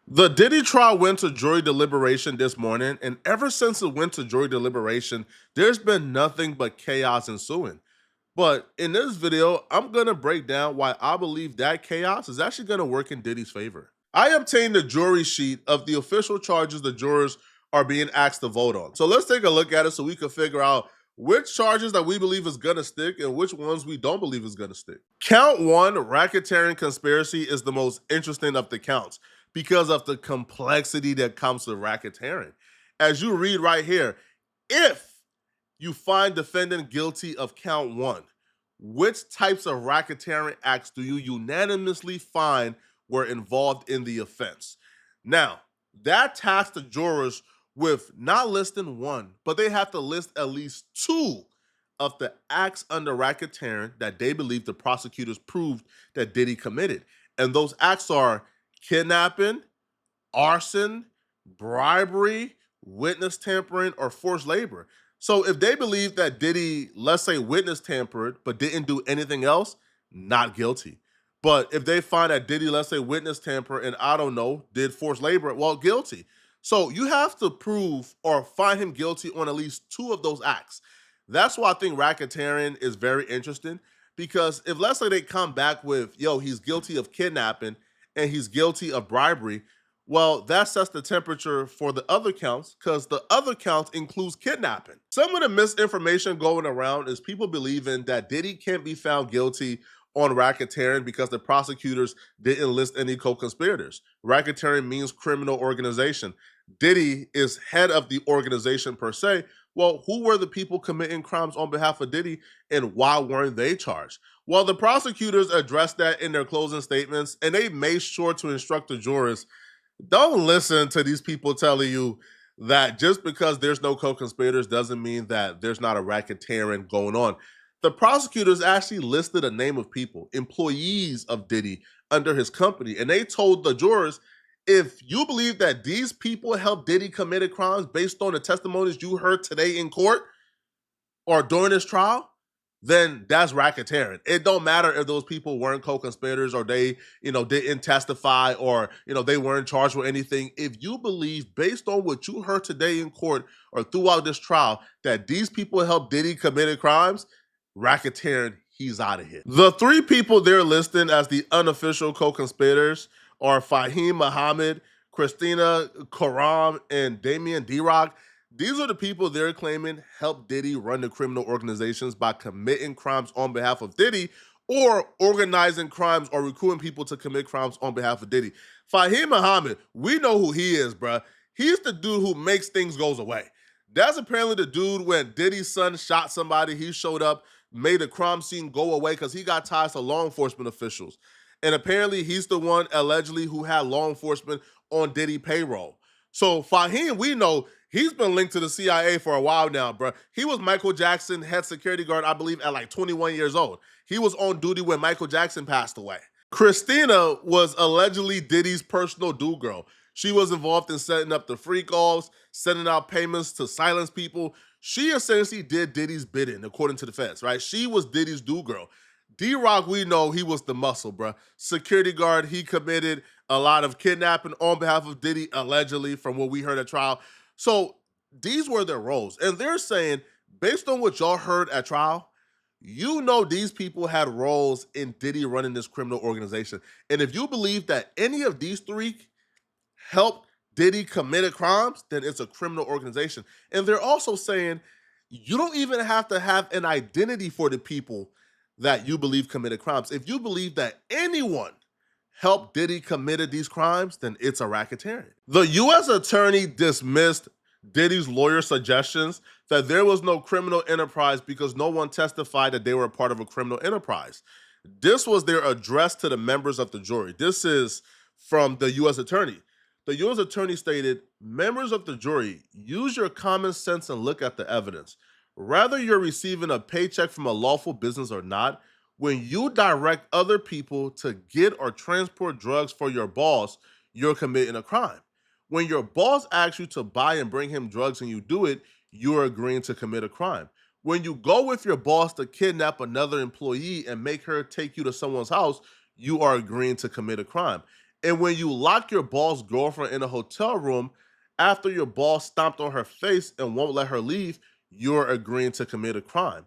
The Diddy trial went to jury deliberation this morning, and ever since it went to jury deliberation, there's been nothing but chaos ensuing. But in this video, I'm gonna break down why I believe that chaos is actually gonna work in Diddy's favor. I obtained the jury sheet of the official charges the jurors are being asked to vote on. So let's take a look at it so we can figure out which charges that we believe is gonna stick and which ones we don't believe is gonna stick. Count one, racketeering conspiracy, is the most interesting of the counts because of the complexity that comes with racketeering. As you read right here, if you find defendant guilty of count one, which types of racketeering acts do you unanimously find were involved in the offense? Now, that tasks the jurors with not listing one, but they have to list at least two of the acts under racketeering that they believe the prosecutors proved that Diddy committed. And those acts are kidnapping, arson, bribery, witness tampering, or forced labor. So if they believe that Diddy, let's say, witness tampered but didn't do anything else, not guilty. But if they find that Diddy, let's say, witness tamper and I don't know, did forced labor, well, guilty. So you have to prove or find him guilty on at least two of those acts. That's why I think racketeering is very interesting because if let's say they come back with, yo, he's guilty of kidnapping and he's guilty of bribery, well, that sets the temperature for the other counts because the other counts includes kidnapping. Some of the misinformation going around is people believing that Diddy can't be found guilty on racketeering because the prosecutors didn't list any co-conspirators. Racketeering means criminal organization. Diddy is head of the organization per se. Well, who were the people committing crimes on behalf of Diddy and why weren't they charged? Well, the prosecutors addressed that in their closing statements and they made sure to instruct the jurors, don't listen to these people telling you that just because there's no co-conspirators doesn't mean that there's not a racketeering going on. The prosecutors actually listed a name of people, employees of Diddy under his company, and they told the jurors, if you believe that these people helped Diddy commit crimes based on the testimonies you heard today in court or during this trial, then that's racketeering. It don't matter if those people weren't co-conspirators or they, didn't testify or, they weren't charged with anything. If you believe based on what you heard today in court or throughout this trial that these people helped Diddy commit crimes, racketeering, he's out of here. The three people they're listing as the unofficial co-conspirators are Fahim Muhammad, Christina Karam, and Damian D-Rock. These are the people they're claiming helped Diddy run the criminal organizations by committing crimes on behalf of Diddy or organizing crimes or recruiting people to commit crimes on behalf of Diddy. Fahim Muhammad, we know who he is, bruh. He's the dude who makes things goes away. That's apparently the dude when Diddy's son shot somebody, he showed up, made the crime scene go away because he got ties to law enforcement officials. And apparently he's the one allegedly who had law enforcement on Diddy payroll. So Fahim, we know he's been linked to the CIA for a while now, bro. He was Michael Jackson head security guard, I believe, at like 21 years old. He was on duty when Michael Jackson passed away. Christina was allegedly Diddy's personal do girl. She was involved in setting up the free calls, sending out payments to silence people. She essentially did Diddy's bidding, according to the feds, right? She was Diddy's do girl. D-Rock, we know he was the muscle, bro. Security guard, he committed a lot of kidnapping on behalf of Diddy, allegedly, from what we heard at trial. So these were their roles. And they're saying, based on what y'all heard at trial, you know these people had roles in Diddy running this criminal organization. And if you believe that any of these three helped Diddy commit crimes, then it's a criminal organization. And they're also saying you don't even have to have an identity for the people that you believe committed crimes. If you believe that anyone helped Diddy committed these crimes, then it's a racketeering. The U.S. attorney dismissed Diddy's lawyer suggestions that there was no criminal enterprise because no one testified that they were a part of a criminal enterprise. This was their address to the members of the jury. This is from the U.S. attorney. The U.S. attorney stated, members of the jury, use your common sense and look at the evidence. Whether you're receiving a paycheck from a lawful business or not, when you direct other people to get or transport drugs for your boss, you're committing a crime. When your boss asks you to buy and bring him drugs and you do it, you're agreeing to commit a crime. When you go with your boss to kidnap another employee and make her take you to someone's house, you are agreeing to commit a crime. And when you lock your boss girlfriend in a hotel room after your boss stomped on her face and won't let her leave, you're agreeing to commit a crime.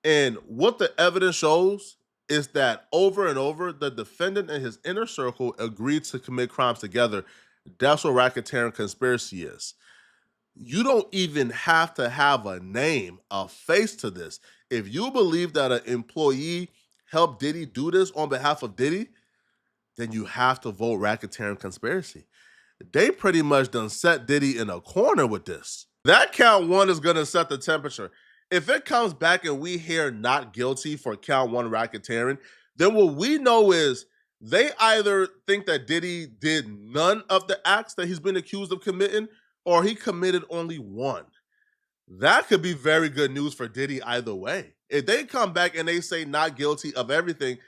And what the evidence shows is that over and over, the defendant and his inner circle agreed to commit crimes together. That's what racketeering conspiracy is. You don't even have to have a name, a face to this. If you believe that an employee helped Diddy do this on behalf of Diddy, then you have to vote racketeering conspiracy. They pretty much done set Diddy in a corner with this. That count one is gonna set the temperature. If it comes back and we hear not guilty for count one racketeering, then what we know is they either think that Diddy did none of the acts that he's been accused of committing, or he committed only one. That could be very good news for Diddy either way. If they come back and they say not guilty of everything,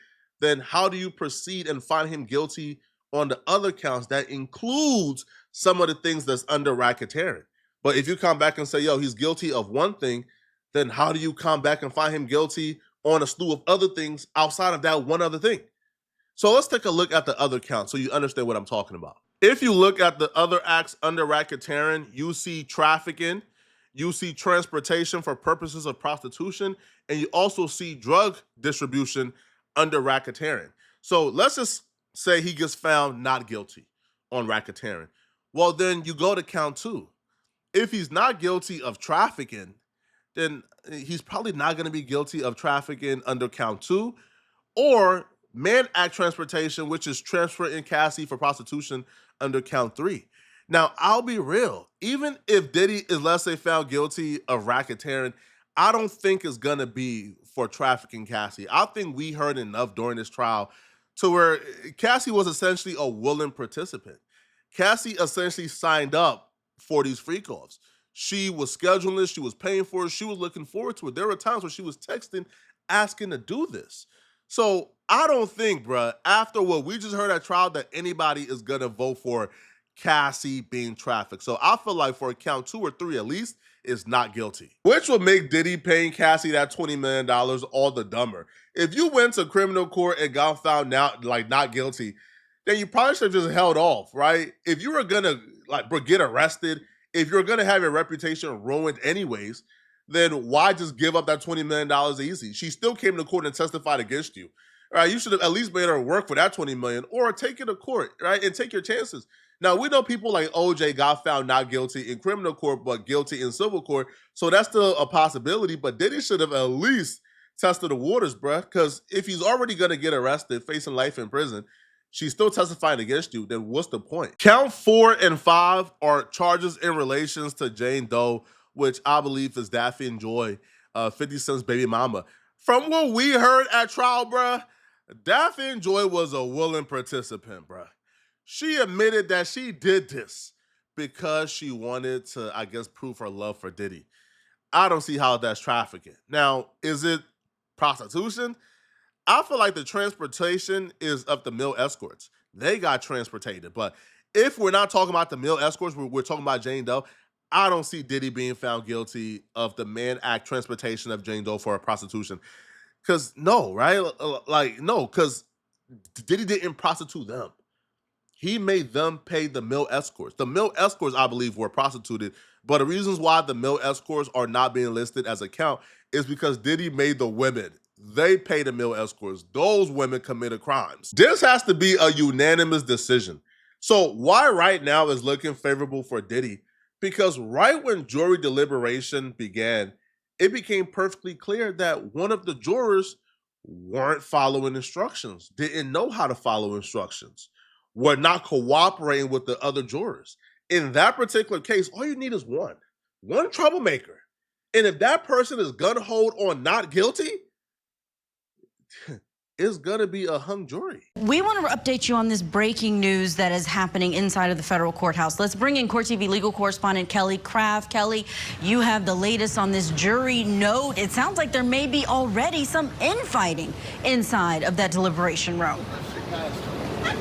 then how do you proceed and find him guilty on the other counts that includes some of the things that's under racketeering? But if you come back and say, yo, he's guilty of one thing, then how do you come back and find him guilty on a slew of other things outside of that one other thing? So let's take a look at the other counts so you understand what I'm talking about. If you look at the other acts under racketeering, you see trafficking, you see transportation for purposes of prostitution, and you also see drug distribution under racketeering. So let's just say he gets found not guilty on racketeering. Well, then you go to count two. If he's not guilty of trafficking, then he's probably not going to be guilty of trafficking under count two, or man act transportation, which is transfer in Cassie for prostitution under count three. Now, I'll be real. Even if Diddy is, let's say, found guilty of racketeering, I don't think it's gonna be for trafficking Cassie. I think we heard enough during this trial to where Cassie was essentially a willing participant. Cassie essentially signed up for these freak offs. She was scheduling this, she was paying for it, she was looking forward to it. There were times where she was texting, asking to do this. So I don't think, bruh, after what we just heard at trial, that anybody is gonna vote for Cassie being trafficked. So I feel like for count two or three at least, is not guilty. Which would make Diddy paying Cassie that $20 million all the dumber. If you went to criminal court and got found out like not guilty, then you probably should have just held off, right? If you were gonna like get arrested, if you're gonna have your reputation ruined anyways, then why just give up that $20 million easy? She still came to court and testified against you. All right, you should have at least made her work for that $20 million or take it to court, right? And take your chances. Now, we know people like OJ got found not guilty in criminal court, but guilty in civil court. So that's still a possibility, but Diddy should have at least tested the waters, bruh. Because if he's already gonna get arrested, facing life in prison, she's still testifying against you, then what's the point? Count 4 and 5 are charges in relations to Jane Doe, which I believe is Daffy and Joy, 50 Cent's baby mama. From what we heard at trial, bruh, Daffy and Joy was a willing participant, bruh. She admitted that she did this because she wanted to, I guess, prove her love for Diddy. I don't see how that's trafficking. Now, is it prostitution? I feel like the transportation is of the male escorts. They got transported. But if we're not talking about the male escorts, we're talking about Jane Doe, I don't see Diddy being found guilty of the man act transportation of Jane Doe for a prostitution. Because no, right? Like, no, because Diddy didn't prostitute them. He made them pay the male escorts. The male escorts, I believe, were prostituted. But the reasons why the male escorts are not being listed as a count is because Diddy made the women. They pay the male escorts. Those women committed crimes. This has to be a unanimous decision. So why right now is looking favorable for Diddy? Because right when jury deliberation began, it became perfectly clear that one of the jurors weren't following instructions, didn't know how to follow instructions, were not cooperating with the other jurors. In that particular case, all you need is one troublemaker. And if that person is gun-hold on not guilty, it's gonna be a hung jury. We want to update you on this breaking news that is happening inside of the federal courthouse. Let's bring in Court TV legal correspondent Kelly Craft. Kelly, you have the latest on this jury note. It sounds like there may be already some infighting inside of that deliberation room.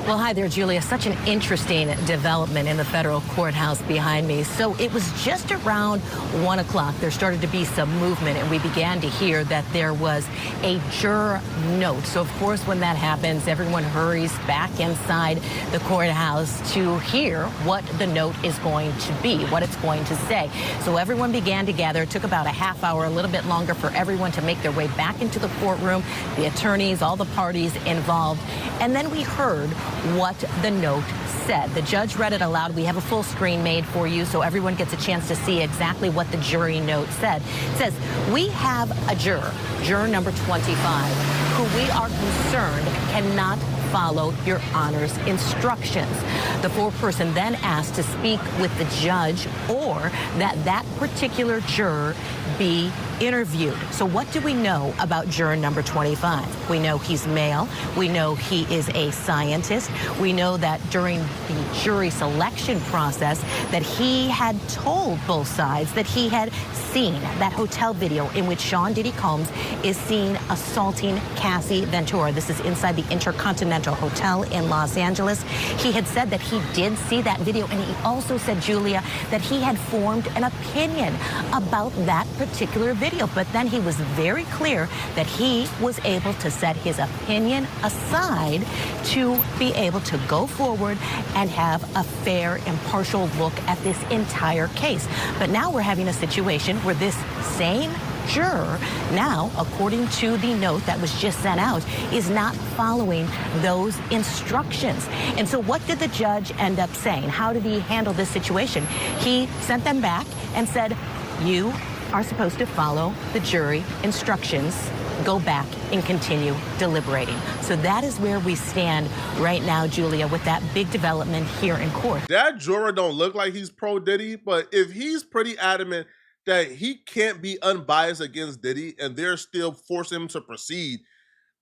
Well, hi there, Julia. Such an interesting development in the federal courthouse behind me. So it was just around 1 o'clock. There started to be some movement, and we began to hear that there was a juror note. So, of course, when that happens, everyone hurries back inside the courthouse to hear what the note is going to be, what it's going to say. So everyone began to gather. It took about a half hour, a little bit longer for everyone to make their way back into the courtroom, the attorneys, all the parties involved. And then we heard what the note said. The judge read it aloud. We have a full screen made for you so everyone gets a chance to see exactly what the jury note said. It says, we have a juror number 25, who we are concerned cannot follow your honor's instructions. The foreperson then asked to speak with the judge or that particular juror be interviewed. So what do we know about juror number 25? We know he's male. We know he is a scientist. We know that during the jury selection process that he had told both sides that he had seen that hotel video in which Sean Diddy Combs is seen assaulting Cassie Ventura. This is inside the Intercontinental Hotel in Los Angeles. He had said that he did see that video, and he also said, Julia, that he had formed an opinion about that particular video. But then he was very clear that he was able to set his opinion aside to be able to go forward and have a fair, impartial look at this entire case. But now we're having a situation where this same juror now, according to the note that was just sent out, is not following those instructions. And so what did the judge end up saying? How did he handle this situation? He sent them back and said, you are supposed to follow the jury instructions. Go back and continue deliberating. So that is where we stand right now, Julia, with that big development here in court. That juror don't look like he's pro Diddy, but if he's pretty adamant that he can't be unbiased against Diddy and they're still forcing him to proceed,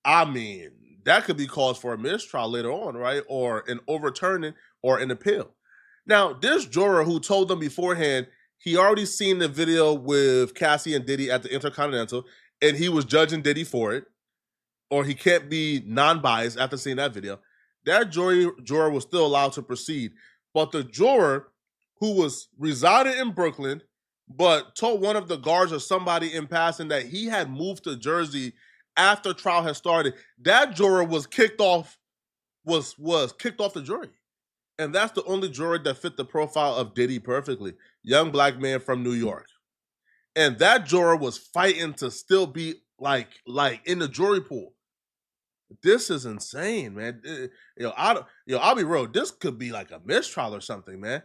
I mean, that could be cause for a mistrial later on, right? Or an overturning or an appeal. Now, this juror who told them beforehand he already seen the video with Cassie and Diddy at the Intercontinental, and he was judging Diddy for it, or he can't be non-biased after seeing that video, that juror was still allowed to proceed. But the juror who was residing in Brooklyn, but told one of the guards or somebody in passing that he had moved to Jersey after trial had started, that juror was kicked off, was kicked off the jury. And that's the only juror that fit the profile of Diddy perfectly. Young black man from New York. And that juror was fighting to still be like in the jury pool. This is insane, man. I'll be real. This could be like a mistrial or something, man.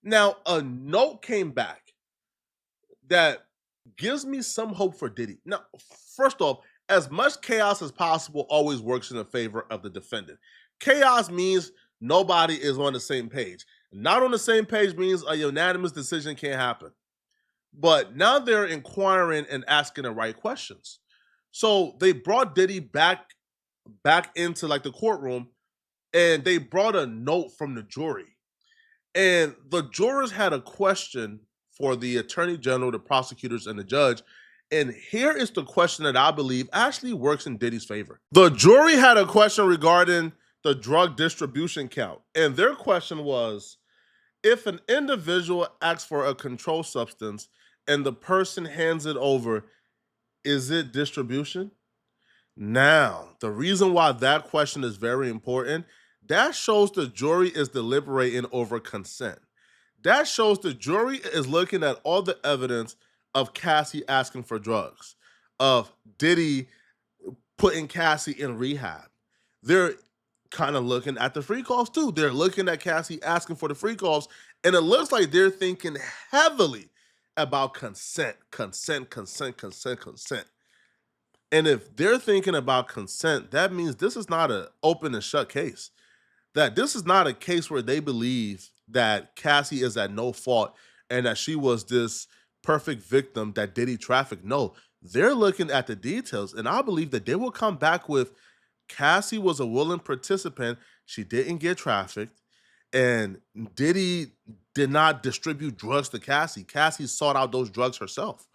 Now, a note came back that gives me some hope for Diddy. Now, first off, as much chaos as possible always works in the favor of the defendant. Chaos means nobody is on the same page. Not on the same page means a unanimous decision can't happen. But now they're inquiring and asking the right questions. So they brought Diddy back into like the courtroom, and they brought a note from the jury. And the jurors had a question for the attorney general, the prosecutors, and the judge. And here is the question that I believe actually works in Diddy's favor. The jury had a question regarding the drug distribution count. And their question was, if an individual asks for a controlled substance and the person hands it over, is it distribution? Now, the reason why that question is very important, that shows the jury is deliberating over consent. That shows the jury is looking at all the evidence of Cassie asking for drugs, of Diddy putting Cassie in rehab. They're kind of looking at the free calls too. They're looking at Cassie asking for the free calls, and it looks like they're thinking heavily about consent. And if they're thinking about consent, that means this is not an open and shut case. That this is not a case where they believe that Cassie is at no fault and that she was this perfect victim that Diddy trafficked. No, they're looking at the details, and I believe that they will come back with Cassie was a willing participant. She didn't get trafficked, and Diddy did not distribute drugs to Cassie. Cassie sought out those drugs herself.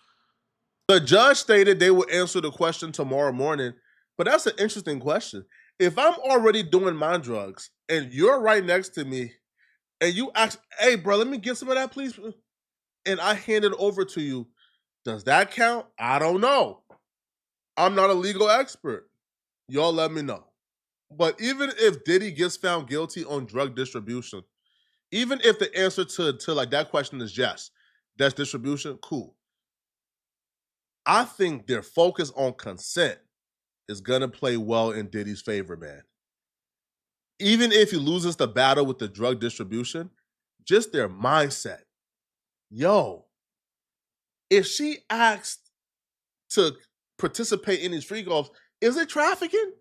The judge stated they will answer the question tomorrow morning, but that's an interesting question. If I'm already doing my drugs and you're right next to me and you ask, hey, bro, let me get some of that, please, and I hand it over to you, does that count? I don't know. I'm not a legal expert. Y'all let me know. But even if Diddy gets found guilty on drug distribution, even if the answer to like that question is yes, that's distribution, cool. I think their focus on consent is gonna play well in Diddy's favor, man. Even if he loses the battle with the drug distribution, just their mindset. Yo, if she asked to participate in these free golfs, is it trafficking?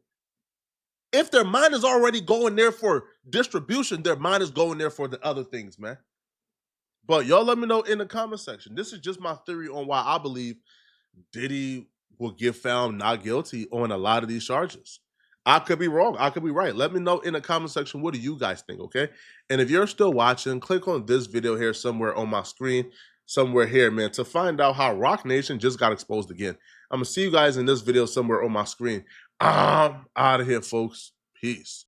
If their mind is already going there for distribution, their mind is going there for the other things, man. But y'all let me know in the comment section. This is just my theory on why I believe Diddy will get found not guilty on a lot of these charges. I could be wrong. I could be right. Let me know in the comment section. What do you guys think? Okay. And if you're still watching, click on this video here somewhere on my screen, somewhere here, man, to find out how Rock Nation just got exposed again. I'm going to see you guys in this video somewhere on my screen. I'm out of here, folks. Peace.